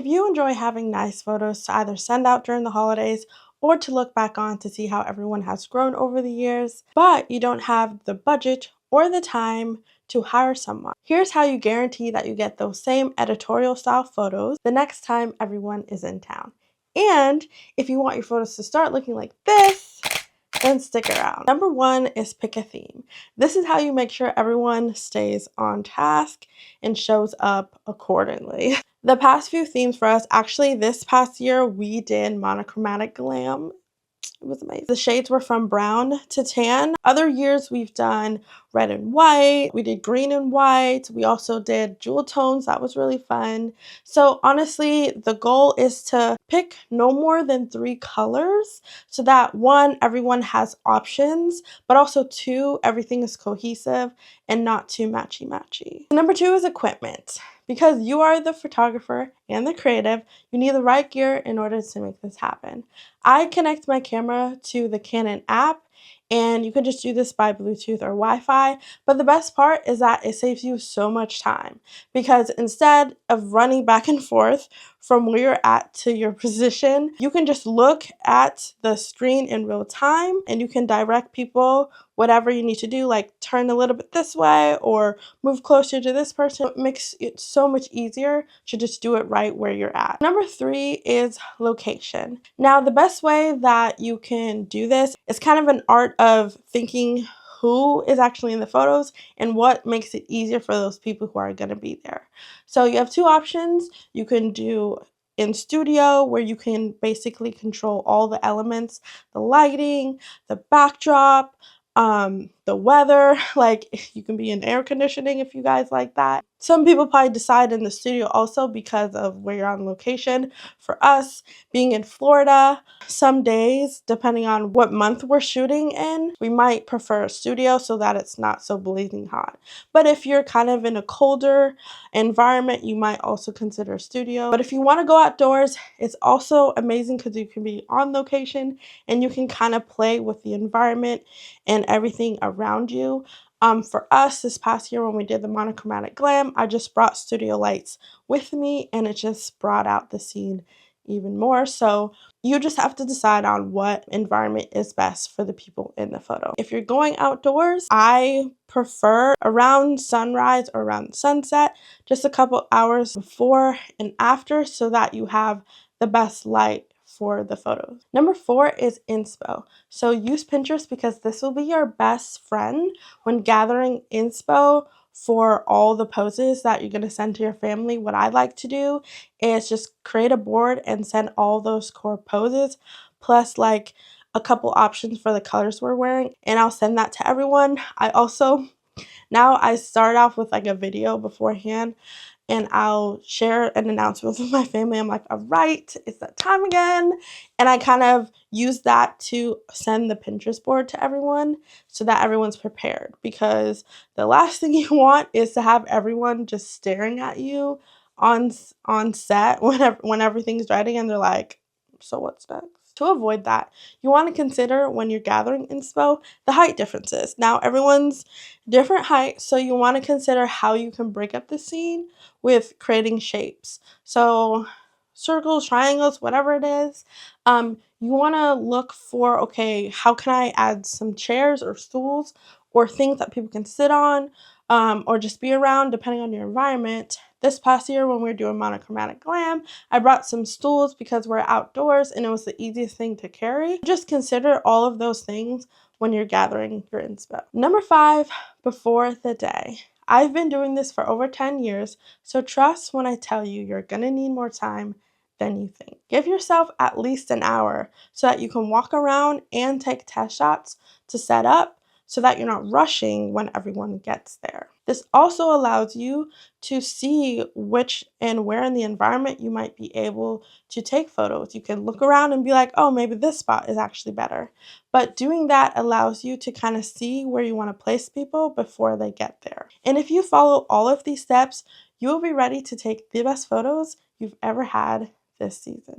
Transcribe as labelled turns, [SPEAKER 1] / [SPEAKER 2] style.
[SPEAKER 1] If you enjoy having nice photos to either send out during the holidays or to look back on to see how everyone has grown over the years, but you don't have the budget or the time to hire someone, here's how you guarantee that you get those same editorial style photos the next time everyone is in town. And if you want your photos to start looking like this, then stick around. Number one is pick a theme. This is how you make sure everyone stays on task and shows up accordingly. The past few themes for us, actually this past year we did monochromatic glam. It was amazing. The shades were from brown to tan. Other years we've done red and white. We did green and white. We also did jewel tones. That was really fun. So honestly, the goal is to pick no more than 3 colors so that one, everyone has options, but also two, everything is cohesive and not too matchy-matchy. Number 2 is equipment. Because you are the photographer and the creative, you need the right gear in order to make this happen. I connect my camera to the Canon app, and you can just do this by Bluetooth or Wi-Fi, but the best part is that it saves you so much time because instead of running back and forth from where you're at to your position, you can just look at the screen in real time and you can direct people whatever you need to do, like turn a little bit this way or move closer to this person. It makes it so much easier to just do it right where you're at. Number 3 is location. Now, the best way that you can do this is kind of an art of thinking who is actually in the photos and what makes it easier for those people who are going to be there. So you have 2 options. You can do in studio where you can basically control all the elements, the lighting, the backdrop, the weather, like you can be in air conditioning if you guys like that. Some people probably decide in the studio also because of where you're on location. For us, being in Florida, some days, depending on what month we're shooting in, we might prefer a studio so that it's not so blazing hot. But if you're kind of in a colder environment, you might also consider a studio. But if you want to go outdoors, it's also amazing because you can be on location and you can kind of play with the environment and everything around you. For us this past year when we did the monochromatic glam, I just brought studio lights with me and it just brought out the scene even more. So you just have to decide on what environment is best for the people in the photo. If you're going outdoors, I prefer around sunrise or around sunset, just a couple hours before and after so that you have the best light for the photos. Number 4 is inspo. So use Pinterest because this will be your best friend when gathering inspo for all the poses that you're going to send to your family. What I like to do is just create a board and send all those core poses plus like a couple options for the colors we're wearing, and I'll send that to everyone. Now I start off with like a video beforehand and I'll share an announcement with my family. I'm like, all right, it's that time again. And I kind of use that to send the Pinterest board to everyone so that everyone's prepared. Because the last thing you want is to have everyone just staring at you on set when everything's ready and they're like, so what's next? To avoid that, you want to consider when you're gathering inspo the height differences. Now everyone's different height, so you want to consider how you can break up the scene with creating shapes. So circles, triangles, whatever it is, you want to look for, okay, how can I add some chairs or stools or things that people can sit on or just be around depending on your environment. This past year when we were doing monochromatic glam, I brought some stools because we're outdoors and it was the easiest thing to carry. Just consider all of those things when you're gathering your inspo. Number 5, before the day. I've been doing this for over 10 years, so trust when I tell you you're gonna need more time than you think. Give yourself at least an hour so that you can walk around and take test shots to set up so that you're not rushing when everyone gets there. This also allows you to see which and where in the environment you might be able to take photos. You can look around and be like, oh, maybe this spot is actually better. But doing that allows you to kind of see where you want to place people before they get there. And if you follow all of these steps, you will be ready to take the best photos you've ever had this season.